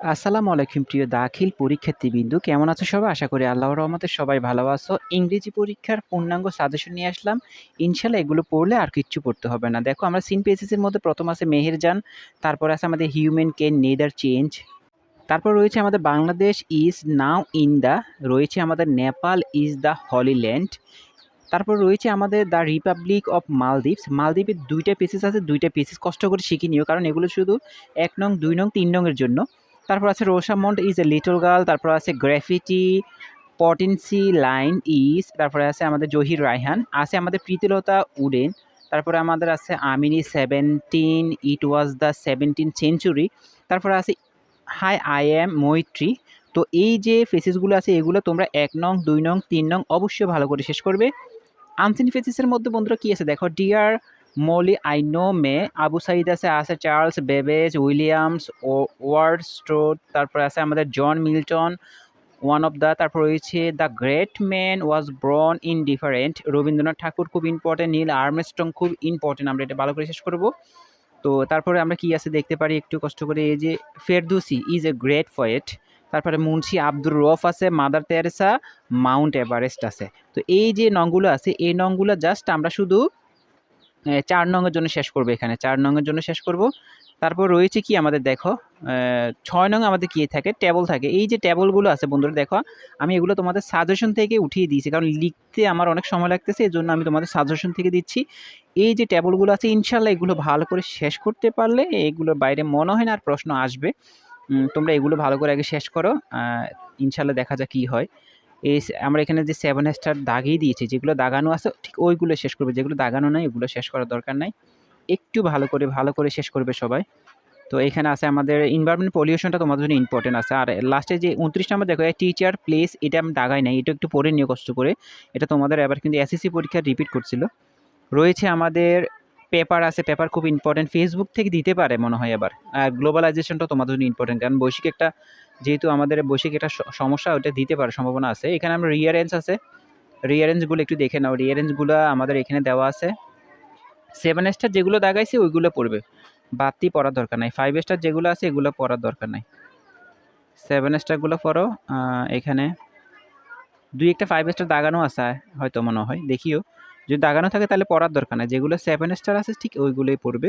আসসালামু আলাইকুম প্রিয় দাখিল পরীক্ষার্থীবৃন্দ। কেমন আছো সবাই? আশা করি আল্লাহর রহমতে সবাই ভালো আছো। ইংরেজি পরীক্ষার পূর্ণাঙ্গ সাজেশন নিয়ে আসলাম। ইনশাআল্লাহ এগুলো পড়লে আর কিচ্ছু পড়তে হবে না। দেখো আমরা সিন পেজেস এর মধ্যে প্রথম আছে মেহেরজান, তারপর আছে আমাদের হিউম্যান ক্যান নেদার চেঞ্জ। তারপর রয়েছে আমাদের Bangladesh is now in the, রয়েছে আমাদের Nepal is the Holi land. তারপর রয়েছে আমাদের দ্য রিপাবলিক অফ মালদ্বীপস। মালদ্বীপের ২ টা পেজেস আছে, ২ টা পেজেস কষ্ট করে শিখে নিও কারণ এগুলো শুধু ১ নং, ২ নং, ৩ নং এর জন্য। তারপর আছে রোসামন্ড ইজ এ লিটল গার্ল, তারপর আছে গ্রাফিটি, পটেন্সি লাইন ইজ, তারপরে আছে আমাদের জহির রায়হান, আছে আমাদের প্রীতিলতা উডেন, তারপরে আমাদের আছে আমিনি 17 ইট ওয়াজ দ্য 17th সেঞ্চুরি, তারপরে আছে হাই আই অ্যাম মৈত্রী। তো এই যে ফেসেসগুলো আছে এগুলো তোমরা ১ নং, ২ নং, ৩ নং অবশ্যই ভালো করে শেষ করবে। আনসিন ফেসেসের মধ্যে বন্ধুরা কি আছে দেখো, dear Molly I know may, Abu Sayeed আছে চার্লস বেবেজ, উইলিয়ামস ও ওয়ার্ড স্ট্রোট, তারপরে আছে আমাদের John Milton, one of the, তারপর রয়েছে the great man was born in different, Rabindranath Thakur খুব ইম্পর্টেন্ট, নীল আর্মস্ট্রং খুব ইম্পর্টেন্ট, আমরা এটা ভালো করে শেষ করব। তো তারপরে আমরা কি আছে দেখতে পারি একটু কষ্ট করে, এই যে Ferdousi is a great poet, তারপরে মুন্সি আব্দুর রফ আছে, মাদার তেরেসা, মাউন্ট এভারেস্ট আছে। তো এই যে নংগুলো আছে এই নংগুলো জাস্ট আমরা শুধু ৪ নং এর জন্য শেষ করব, এখানে ৪ নং এর জন্য শেষ করব। তারপর রয়েছে কি আমাদের দেখো ৬ নং আমাদের কি থাকে, টেবল থাকে। এই যে টেবলগুলো আছে বন্ধুরা দেখো, আমি এগুলো তোমাদের সাজেশন থেকে উঠিয়ে দিয়েছি কারণ লিখতে আমার অনেক সময় লাগতেছে, এজন্য আমি তোমাদের সাজেশন থেকে দিচ্ছি। এই যে টেবলগুলো আছে ইনশাআল্লাহ এগুলো ভালো করে শেষ করতে পারলে এগুলোর বাইরে মনে হয় না আর প্রশ্ন আসবে। তোমরা এগুলো ভালো করে আগে শেষ করো, ইনশাআল্লাহ দেখা যাক কি হয়। আমরা এখানে যে 7 স্টার দাগিয়ে দিয়েছি, যেগুলো দাগানো আছে ঠিক ওইগুলো শেষ করবে, যেগুলো দাগানো নাই ওগুলো শেষ করার দরকার নাই। একটু ভালো করে শেষ করবে সবাই। তো এখানে আছে আমাদের এনভায়রনমেন্ট পলিউশনটা তোমাদের জন্য ইম্পর্টেন্ট আছে। আর লাস্টে যে ২৯ নাম্বার দেখো টিচার প্লেস, এটা আমি দাগাই নাই, এটা একটু পড়ে নিও কষ্ট করে। এটা তোমাদের এবার কিন্তু এসএসসি পরীক্ষায় রিপিট করছিল। রয়েছে আমাদের পেপার আছে, পেপার খুব ইম্পর্টেন্ট, ফেসবুক থেকে দিতে পারে মনে হয় এবার। আর গ্লোবালাইজেশনটা তোমাদের জন্য ইম্পর্টেন্ট কারণ বৈশ্বিক একটা, যেহেতু আমাদের বৈশ্বিক একটা সমস্যা, ওটা দিতে পারে সম্ভাবনা আছে। এখানে আমরা রিয়ারেঞ্জ আছে, রিয়ারেঞ্জগুলো একটু দেখে নাও, রিয়ারেঞ্জগুলো আমাদের এখানে দেওয়া আছে। 7 স্টার যেগুলো দাগাইছে ওইগুলো পড়বে, বাড়তি পড়ার দরকার নাই। 5 স্টার যেগুলো আছে এগুলো পড়ার দরকার নাই, 7 স্টারগুলো পড়ো। এখানে ২-১টা 5 স্টার দাগানো আছে হয়তো মনে হয়, দেখিও। যদি দাগানো থাকে তাহলে পড়ার দরকার নাই, যেগুলো 7 স্টার আছে ঠিক ওইগুলোই পড়বে।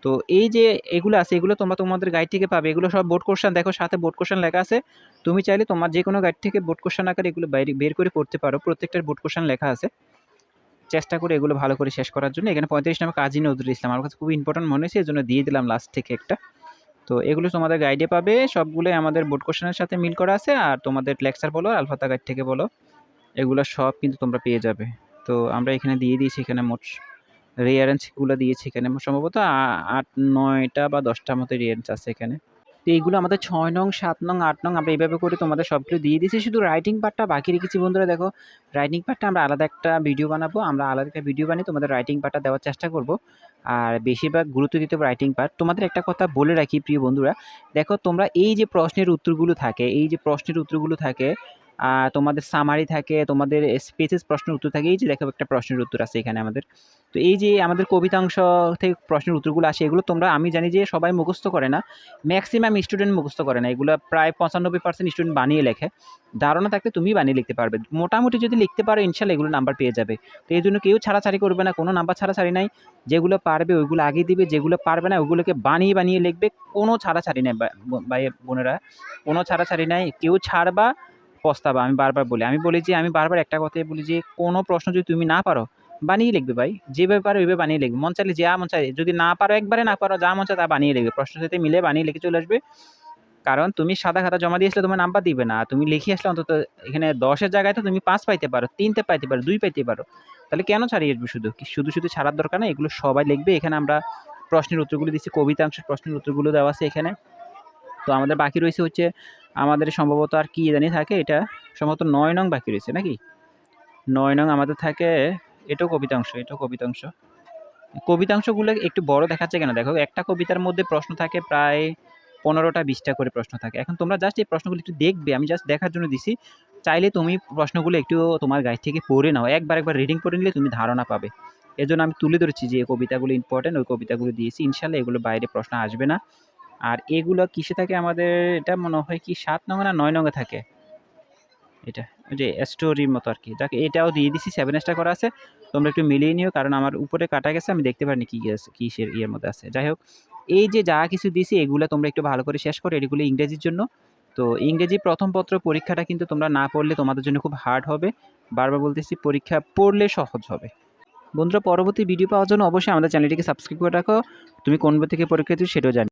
তো এই যে এগুলো আছে এগুলো তোমরা তোমাদের গাইড থেকে পাবে, এগুলো সব বোর্ড কোশ্চেন, দেখো সাথে বোর্ড কোশ্চেন লেখা আছে। তুমি চাইলে তোমার যে কোনো গাইড থেকে বোর্ড কোশ্চেন আকারে এগুলো বের করে পড়তে পারো, প্রত্যেকটার বোর্ড কোশ্চেন লেখা আছে। চেষ্টা করে এগুলো ভালো করে শেষ করার জন্য। এখানে ৩৫ নামে কাজী নজরুল ইসলাম আমার কাছে খুব ইম্পর্টেন্ট মনে হয়েছে, এজন্য দিয়ে দিলাম লাস্ট থেকে একটা। তো এগুলো তোমাদের গাইডে পাবে, সবগুলোই আমাদের বোর্ড কোশ্চেনের সাথে মিল করা আছে। আর তোমাদের লেকচার বলো, আলফাতা গাইড থেকে বলো, এগুলো সব কিন্তু তোমরা পেয়ে যাবে। তো আমরা এখানে দিয়ে দিয়েছি, এখানে মোট রিয়ারেঞ্জগুলো দিয়েছি এখানে সম্ভবত ৮-৯টা বা ১০টার মতো রিয়ারেঞ্জ আছে এখানে। তো এইগুলো আমাদের ৬ নং, ৭ নং, ৮ নং আমরা এইভাবে করে তোমাদের সবগুলো দিয়ে দিয়েছি। শুধু রাইটিং পার্টটা বাকি রেখেছি বন্ধুরা। দেখো রাইটিং পার্টটা আমরা আলাদা একটা ভিডিও বানাবো। আমরা আলাদা একটা ভিডিও বানিয়ে তোমাদের রাইটিং পার্টটা দেওয়ার চেষ্টা করব। আর বেশিরভাগ গুরুত্ব দিতে হবে রাইটিং পার্ট। তোমাদের একটা কথা বলে রাখি প্রিয় বন্ধুরা, দেখো তোমরা এই যে প্রশ্নের উত্তরগুলো থাকে, এই যে প্রশ্নের উত্তরগুলো থাকে, তোমাদের সামারি থাকে, তোমাদের স্পেসেস প্রশ্নের উত্তর থাকে। এই যে দেখো একটা প্রশ্নের উত্তর আছে এখানে আমাদের। তো এই যে আমাদের কবিতাংশ থেকে প্রশ্নের উত্তরগুলো আসে, এগুলো তোমরা, আমি জানি যে সবাই মুখস্থ করে না, ম্যাক্সিমাম স্টুডেন্ট মুখস্থ করে না, এগুলো প্রায় ৯৫% স্টুডেন্ট বানিয়ে লেখে। ধারণা থাকলে তুমি বানিয়ে লিখতে পারবে, মোটামুটি যদি লিখতে পারো ইনশাল্লাহ এগুলো নাম্বার পেয়ে যাবে। তো এই জন্য কেউ ছাড়াছাড়ি করবে না, কোনো নাম্বার ছাড়াছাড়ি নাই। যেগুলো পারবে ওইগুলো আগে দিবে, যেগুলো পারবে না ওগুলোকে বানিয়ে বানিয়ে লিখবে, কোনো ছাড়াছাড়ি নেই ভাই বোনেরা, কোনো ছাড়াছাড়ি নাই। কেউ ছাড়বা পস্তাবা, আমি বারবার বলি, আমি বারবার একটা কথাই বলি যে কোনো প্রশ্ন যদি তুমি না পারো বানিয়ে লিখবে ভাই, যেভাবে পারো ওইভাবে বানিয়ে লিখবে, মন চাইলে যা মন চায়, যদি না পারো একবারে না পারো, যা মন চায় তা বানিয়ে লিখবে, প্রশ্নের সাথে মিলে বানিয়ে লিখে চলে আসবে। কারণ তুমি সাদা খাতা জমা দিয়ে আসলে তোমার নাম্বার দিবে না, তুমি লিখে আসলে অন্তত এখানে ১০-এর জায়গায় তো তুমি ৫ পাইতে পারো, ৩ তে পাইতে পারো, ২ পাইতে পারো। তাহলে কেন ছাড়িয়ে আসবে? শুধু ছাড়ার দরকার নাই, এগুলো সবাই লিখবে। এখানে আমরা প্রশ্নের উত্তরগুলো দিচ্ছি, কবিতাংশের প্রশ্নের উত্তরগুলো দেওয়া আছে এখানে। তো আমাদের বাকি রয়েছে হচ্ছে আমাদের সম্ভবত আর কি জানি থাকে, এটা সম্ভবত ৯ নং বাকি রয়েছে নাকি? ৯ নং আমাদের থাকে, এটাও কবিতাংশ, এটাও কবিতাংশ। কবিতাংশগুলো একটু বড় দেখাচ্ছে কেন? দেখো একটা কবিতার মধ্যে প্রশ্ন থাকে প্রায় ১৫টা ২০টা করে প্রশ্ন থাকে। এখন তোমরা জাস্ট এই প্রশ্নগুলো একটু দেখবে, আমি জাস্ট দেখার জন্য দিছি। চাইলে তুমি প্রশ্নগুলো একটু তোমার গাইড থেকে পড়ে নাও। একবার রিডিং করে নিলে তুমি ধারণা পাবে। এজন্য আমি তুলে ধরেছি যে এই কবিতাগুলো ইম্পর্টেন্ট, ওই কবিতাগুলো দিয়েছি। ইনশাআল্লাহ এগুলোর বাইরে প্রশ্ন আসবে না। আর এগুলো কিসে থাকে আমাদের, এটা মনে হয় কি 7 নং না 9 নং এ থাকে। এটা ওই যে স্টোরির মতো আরকি। যাক এটাও দিয়ে দিছি, 7 স্টার করা আছে। তোমরা একটু মিলিয়ে নিও, কারণ আমার উপরে কাটা গেছে, আমি দেখতে পারিনি কি আছে, কিসের ইয়ের মধ্যে আছে। যাই হোক, এই যে যা কিছু দিছি এগুলা তোমরা একটু ভালো করে শেষ করো। এগুলো ইংরেজির জন্য। তো ইংরেজি প্রথম পত্র পরীক্ষাটা কিন্তু তোমরা না পড়লে তোমাদের জন্য খুব হার্ড হবে। বারবার বলতেছি, পরীক্ষা পড়লে সহজ হবে। বন্ধুরা, পরবর্তী ভিডিও পাওয়ার জন্য অবশ্যই আমাদের চ্যানেলটিকে সাবস্ক্রাইব করে রাখো। তুমি কোন বই থেকে পরীক্ষা দিচ্ছ সেটাও জানিও।